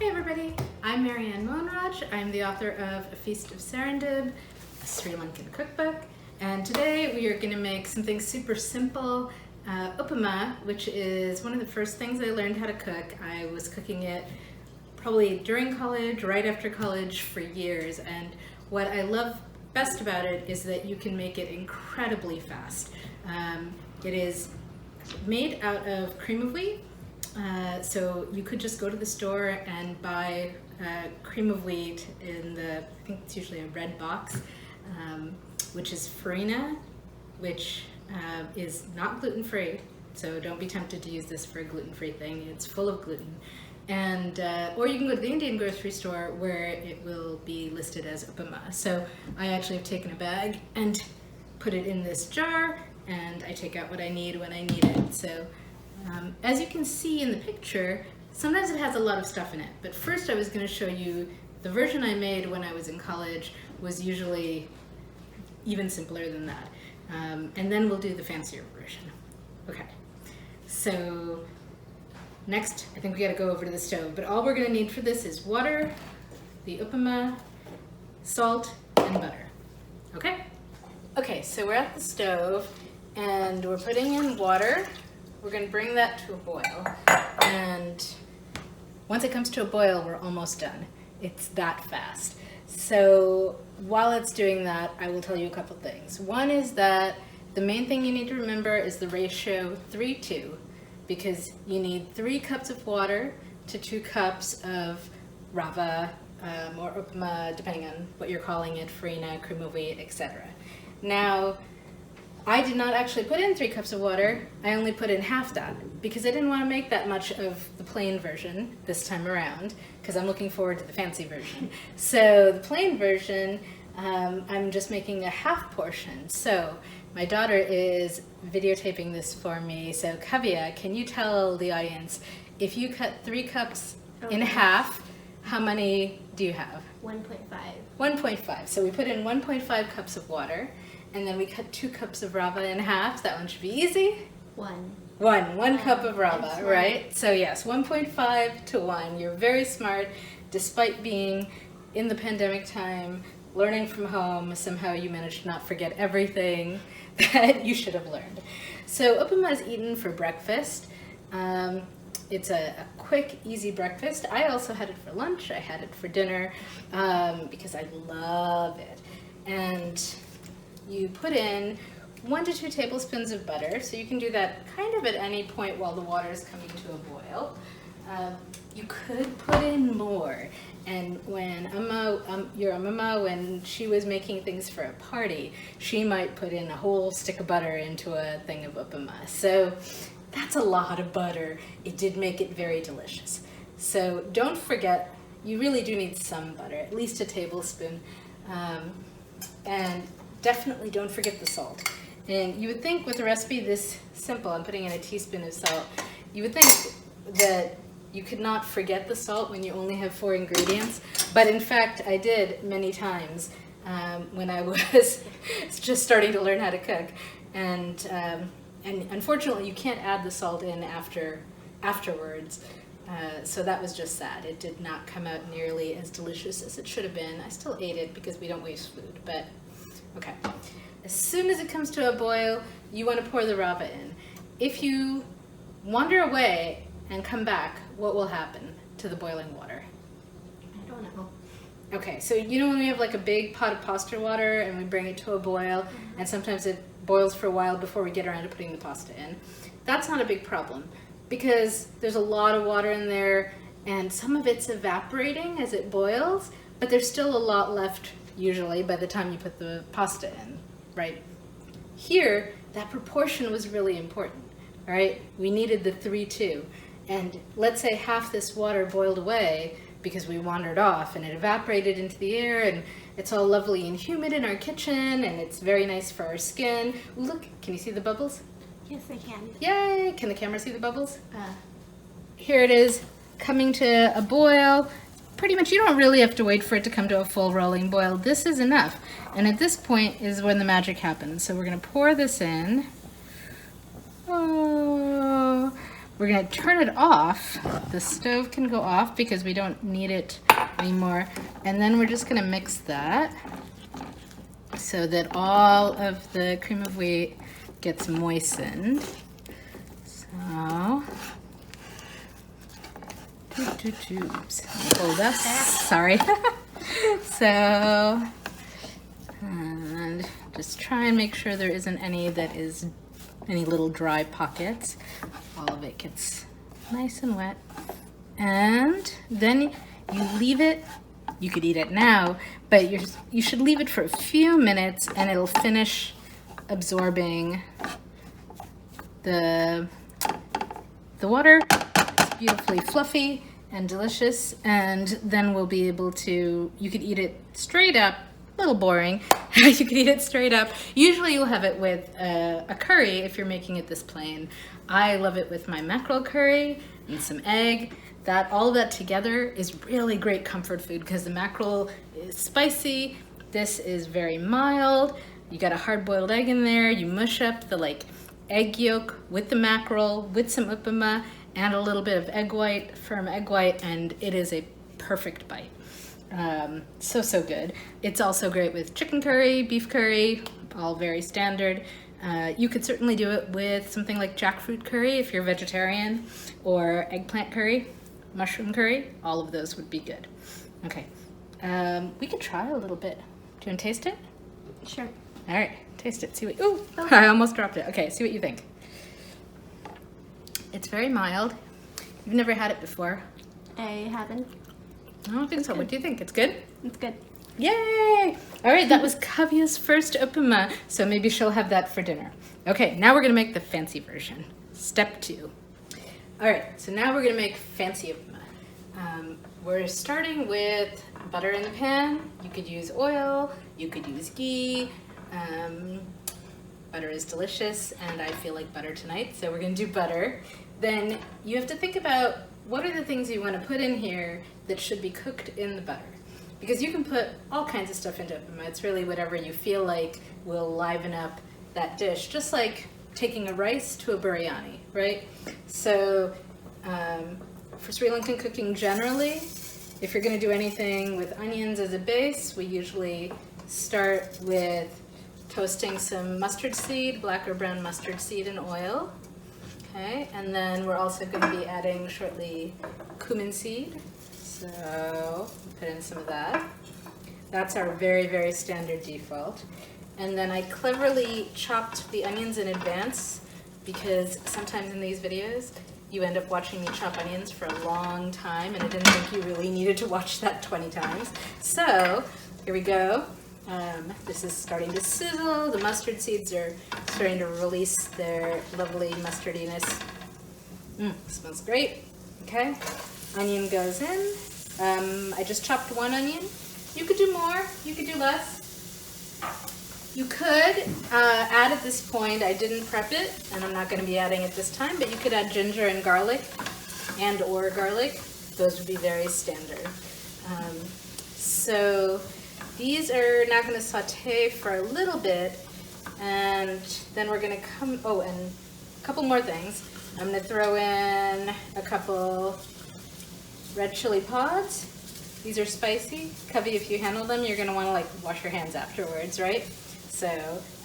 Hey everybody, I'm Mohanraj. I'm the author of Feast of Serendib, a Sri Lankan cookbook, and today we are going to make something super simple, uppuma, which is one of the first things I learned how to cook. I was cooking it probably during college, right after college for years, and what I love best about it is that you can make it incredibly fast. It is made out of cream of wheat. So you could just go to the store and buy cream of wheat in the, I think it's usually a red box, which is farina, which is not gluten-free. So don't be tempted to use this for a gluten-free thing. It's full of gluten. And or you can go to the Indian grocery store where it will be listed as uppuma. So I actually have taken a bag and put it in this jar, and I take out what I need when I need it. So as you can see in the picture, sometimes it has a lot of stuff in it, but first I was going to show you the version I made when I was in college was usually even simpler than that. And then we'll do the fancier version. Okay, so next I think we got to go over to the stove, but all we're going to need for this is water, the uppuma, salt, and butter. Okay? Okay, so we're at the stove and we're putting in water. We're going to bring that to a boil, and once it comes to a boil, we're almost done. It's that fast. So while it's doing that, I will tell you a couple things. One is that the main thing you need to remember is the ratio 3:2, because you need 3 cups of water to 2 cups of rava or uppuma, depending on what you're calling it, farina, cream of wheat, etc. Now, I did not actually put in 3 cups of water. I only put in half that because I didn't want to make that much of the plain version this time around, because I'm looking forward to the fancy version. So the plain version, I'm just making a half portion. So my daughter is videotaping this for me. So Kavya, can you tell the audience, if you cut 3 cups in half, how many do you have? 1.5. 1.5. So we put in 1.5 cups of water. And then we cut 2 cups of rava in half. That one should be easy. 1 cup of rava, right? So yes, 1.5 to 1. You're very smart. Despite being in the pandemic time, learning from home, somehow you managed to not forget everything that you should have learned. So uppuma is eaten for breakfast. It's a quick, easy breakfast. I also had it for lunch. I had it for dinner because I love it. And you put in 1 to 2 tablespoons of butter, so you can do that kind of at any point while the water is coming to a boil. You could put in more, and when your mama, when she was making things for a party, she might put in a whole stick of butter into a thing of uppuma. So that's a lot of butter. It did make it very delicious. So don't forget, you really do need some butter, at least a tablespoon, and definitely don't forget the salt. And you would think with a recipe this simple, I'm putting in a teaspoon of salt, you would think that you could not forget the salt when you only have 4 ingredients, but in fact I did many times when I was just starting to learn how to cook. And unfortunately you can't add the salt in afterwards, so that was just sad. It did not come out nearly as delicious as it should have been. I still ate it because we don't waste food, but okay. As soon as it comes to a boil, you want to pour the rava in. If you wander away and come back, what will happen to the boiling water? I don't know. Okay, so you know when we have like a big pot of pasta water and we bring it to a boil, and sometimes it boils for a while before we get around to putting the pasta in? That's not a big problem because there's a lot of water in there and some of it's evaporating as it boils, but there's still a lot left usually by the time you put the pasta in, right? Here, that proportion was really important, right? We needed the 3:2, and let's say half this water boiled away because we wandered off and it evaporated into the air, and it's all lovely and humid in our kitchen, and it's very nice for our skin. Look, can you see the bubbles? Yes, I can. Yay! Can the camera see the bubbles? Here it is, coming to a boil. Pretty much you don't really have to wait for it to come to a full rolling boil. This is enough. And at this point is when the magic happens. So we're going to pour this in. Oh, we're gonna turn it off. The stove can go off because we don't need it anymore. And then we're just gonna mix that so that all of the cream of wheat gets moistened. So, oops, hold up, sorry. So, and just try and make sure there isn't any little dry pockets. All of it gets nice and wet. And then you leave it. You could eat it now, but you should leave it for a few minutes and it'll finish absorbing the water. It's beautifully fluffy and delicious, and then we'll be able to, you could eat it straight up. A little boring. You could eat it straight up. Usually you'll have it with a curry if you're making it this plain. I love it with my mackerel curry and some egg. All of that together is really great comfort food because the mackerel is spicy. This is very mild. You got a hard-boiled egg in there. You mush up the egg yolk with the mackerel, with some uppuma, and a little bit of egg white, firm egg white, and it is a perfect bite. So good. It's also great with chicken curry, beef curry, all very standard. You could certainly do it with something like jackfruit curry if you're vegetarian, or eggplant curry, mushroom curry. All of those would be good. Okay, we could try a little bit. Do you want to taste it? Sure. All right, taste it. See what. Ooh, I almost dropped it. Okay, see what you think. It's very mild. You've never had it before. I haven't. I don't think so. What do you think? It's good? It's good. Yay! All right, that was Kavya's first uppuma, so maybe she'll have that for dinner. Okay, now we're gonna make the fancy version. Step 2. All right, so now we're gonna make fancy uppuma. We're starting with butter in the pan. You could use oil, you could use ghee. Butter is delicious, and I feel like butter tonight, so we're gonna do butter. Then you have to think about what are the things you want to put in here that should be cooked in the butter. Because you can put all kinds of stuff into uppuma. It's really whatever you feel like will liven up that dish, just like taking a rice to a biryani, right? So for Sri Lankan cooking generally, if you're going to do anything with onions as a base, we usually start with toasting some mustard seed, black or brown mustard seed in oil. Okay, and then we're also going to be adding shortly cumin seed. So put in some of that. That's our very, very standard default. And then I cleverly chopped the onions in advance because sometimes in these videos you end up watching me chop onions for a long time and I didn't think you really needed to watch that 20 times. So here we go. This is starting to sizzle. The mustard seeds are starting to release their lovely mustardiness. Smells great. Okay, onion goes in. I just chopped one onion. You could do more, you could do less. You could add at this point, I didn't prep it, and I'm not going to be adding it this time, but you could add ginger and garlic, or garlic. Those would be very standard. So these are now going to saute for a little bit, and then we're going to and a couple more things. I'm going to throw in a couple red chili pods. These are spicy. Kavya, if you handle them, you're going to want to wash your hands afterwards, right? So,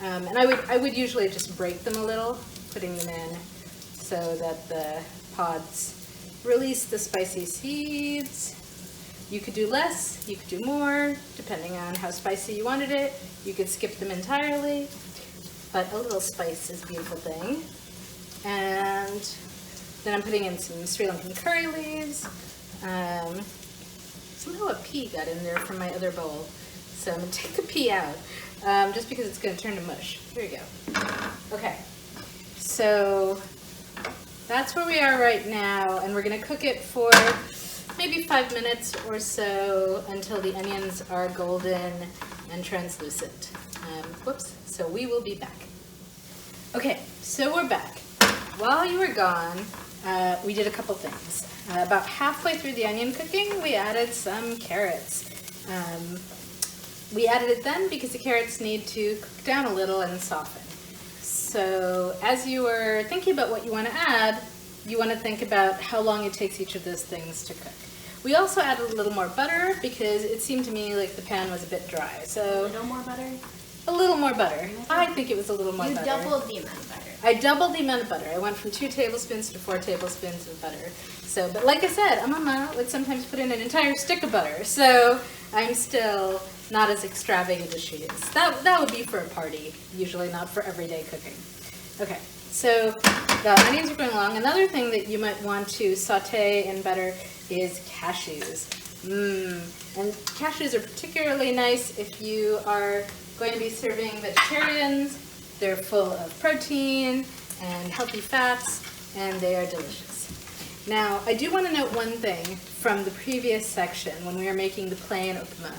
and I would usually just break them a little, putting them in so that the pods release the spicy seeds. You could do less, you could do more, depending on how spicy you wanted it. You could skip them entirely, but a little spice is a beautiful thing. And then I'm putting in some Sri Lankan curry leaves. Somehow a pea got in there from my other bowl, so I'm going to take the pea out, just because it's going to turn to mush. Here we go. Okay, so that's where we are right now, and we're going to cook it for maybe 5 minutes or so until the onions are golden and translucent. So we will be back. Okay, so we're back. While you were gone, we did a couple things. About halfway through the onion cooking, we added some carrots. We added it then because the carrots need to cook down a little and soften. So as you were thinking about what you want to add, you want to think about how long it takes each of those things to cook. We also added a little more butter because it seemed to me like the pan was a bit dry. So A little more butter? a little more butter. I think it was a little more butter. You doubled the amount of butter. I doubled the amount of butter. I went from 2 tablespoons to 4 tablespoons of butter. So, but like I said, Mama would sometimes put in an entire stick of butter. So I'm still not as extravagant as she is. That would be for a party, usually not for everyday cooking. Okay, so the onions are going along. Another thing that you might want to saute in butter is cashews. And cashews are particularly nice if you are going to be serving vegetarians. They're full of protein and healthy fats, and they are delicious. Now, I do want to note one thing from the previous section when we were making the plain uppuma.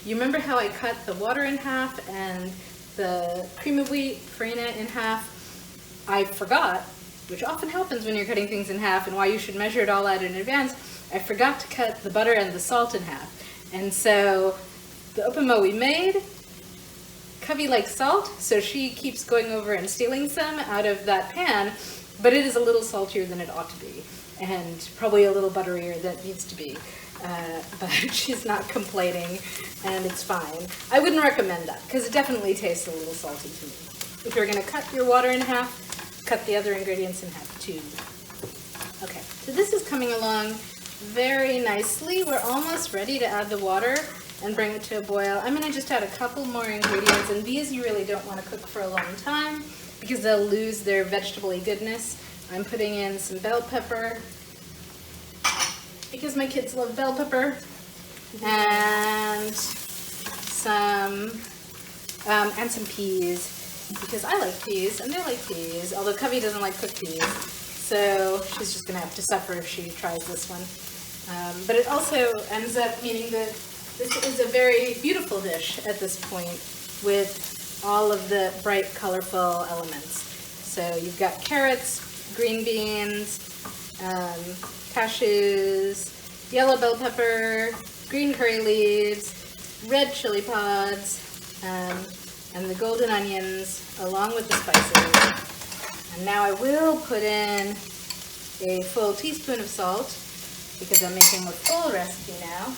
You remember how I cut the water in half and the cream of wheat, farina, in half? I forgot, which often happens when you're cutting things in half and why you should measure it all out in advance. I forgot to cut the butter and the salt in half. And so the uppuma we made, Kavya likes salt, so she keeps going over and stealing some out of that pan, but it is a little saltier than it ought to be, and probably a little butterier than it needs to be. But she's not complaining, and it's fine. I wouldn't recommend that, because it definitely tastes a little salty to me. If you're going to cut your water in half, cut the other ingredients in half too. Okay, so this is coming along very nicely. We're almost ready to add the water and bring it to a boil. I'm going to just add a couple more ingredients, and these you really don't want to cook for a long time because they'll lose their vegetable-y goodness. I'm putting in some bell pepper because my kids love bell pepper, and some peas because I like peas and they like peas, although Kavya doesn't like cooked peas, so she's just going to have to suffer if she tries this one. But it also ends up meaning that this is a very beautiful dish at this point with all of the bright, colorful elements. So you've got carrots, green beans, cashews, yellow bell pepper, green curry leaves, red chili pods, and the golden onions along with the spices. And now I will put in a full teaspoon of salt because I'm making a full recipe now.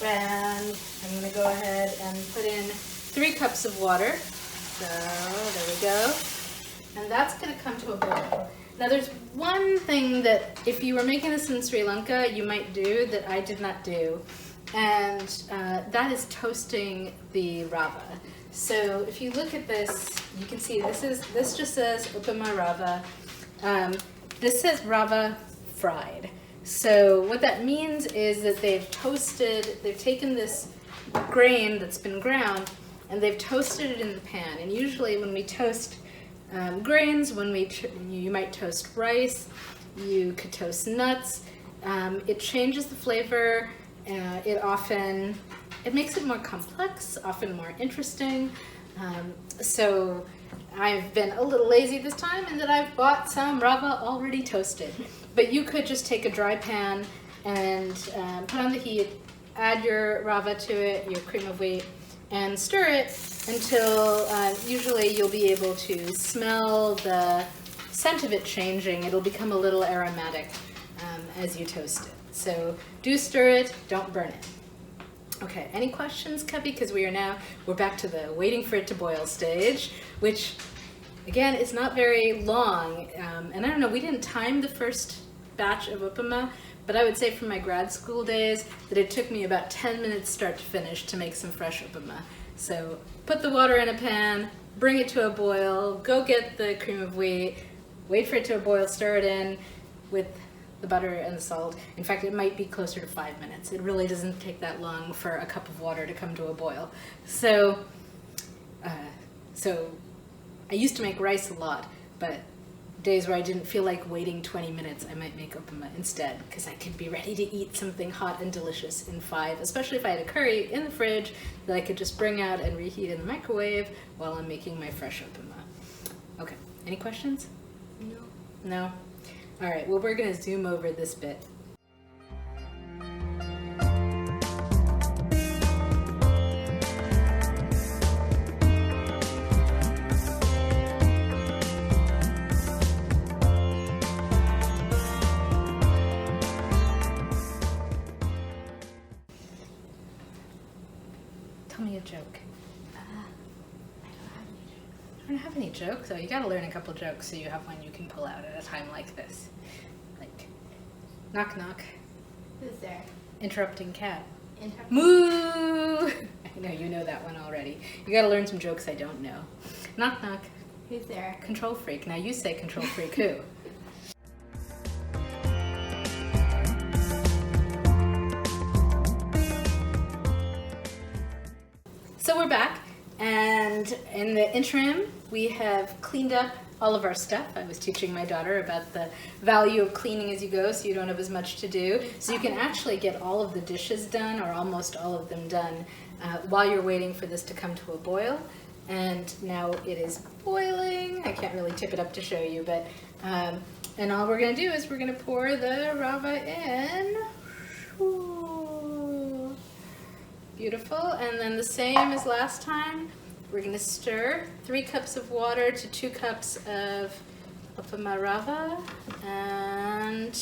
And I'm going to go ahead and put in 3 cups of water. So there we go. And that's going to come to a boil. Now there's one thing that if you were making this in Sri Lanka, you might do that I did not do. And that is toasting the rava. So if you look at this, you can see this just says uppuma rava. This says rava fried. So what that means is that they've taken this grain that's been ground and they've toasted it in the pan. And usually when we toast grains, you might toast rice, you could toast nuts, it changes the flavor, it makes it more complex, often more interesting. So I've been a little lazy this time in that I've bought some rava already toasted. But you could just take a dry pan and put on the heat, add your rava to it, your cream of wheat, and stir it until usually you'll be able to smell the scent of it changing. It'll become a little aromatic as you toast it. So do stir it, don't burn it. Okay, any questions, Kavya? Because we're back to the waiting for it to boil stage, which again is not very long. And I don't know, we didn't time the first batch of uppuma, but I would say from my grad school days that it took me about 10 minutes start to finish to make some fresh uppuma. So put the water in a pan, bring it to a boil, go get the cream of wheat, wait for it to a boil, stir it in with the butter and the salt. In fact, it might be closer to 5 minutes. It really doesn't take that long for a cup of water to come to a boil. So I used to make rice a lot, but days where I didn't feel like waiting 20 minutes, I might make uppuma instead, because I could be ready to eat something hot and delicious in 5, especially if I had a curry in the fridge that I could just bring out and reheat in the microwave while I'm making my fresh uppuma. Okay, any questions? No. No? All right, well, we're gonna zoom over this bit. Tell me a joke. I don't have any jokes, so you gotta learn a couple jokes so you have one you can pull out at a time like this. Like, knock knock. Who's there? Interrupting cat. Interrupt. Moo! I know you know that one already. You gotta learn some jokes I don't know. Knock knock. Who's there? Control freak. Now you say control freak who? So we're back, and in the interim, we have cleaned up all of our stuff. I was teaching my daughter about the value of cleaning as you go, so you don't have as much to do. So you can actually get all of the dishes done, or almost all of them done, while you're waiting for this to come to a boil. And now it is boiling. I can't really tip it up to show you, but and all we're gonna do is we're gonna pour the rava in. Ooh. Beautiful. And then the same as last time, we're gonna stir 3 cups of water to 2 cups of uppuma rava, and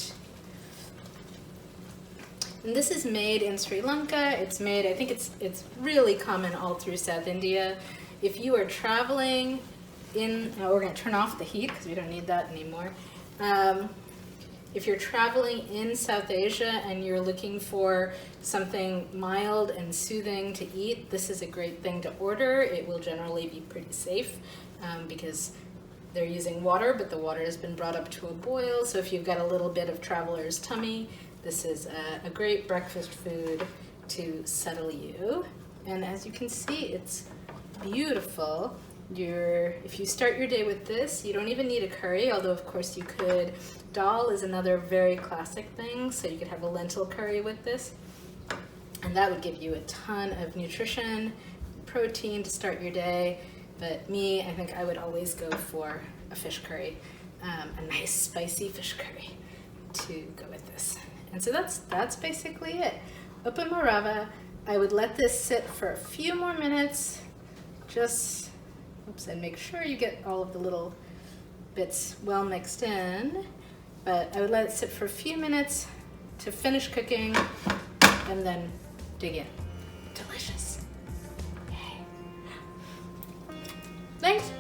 this is made in Sri Lanka. It's made, I think it's really common all through South India. If you are traveling in, we're going to turn off the heat because we don't need that anymore. If you're traveling in South Asia and you're looking for something mild and soothing to eat, this is a great thing to order. It will generally be pretty safe because they're using water, but the water has been brought up to a boil. So if you've got a little bit of traveler's tummy, this is a great breakfast food to settle you. And as you can see, it's beautiful. If you start your day with this, you don't even need a curry, although of course you could. Dal is another very classic thing, so you could have a lentil curry with this. And that would give you a ton of nutrition, protein to start your day. But me, I think I would always go for a fish curry, a nice spicy fish curry to go with this. And so that's basically it. Uppuma rava, I would let this sit for a few more minutes, just, and make sure you get all of the little bits well mixed in. But I would let it sit for a few minutes to finish cooking and then dig in. Delicious. Yay. Thanks.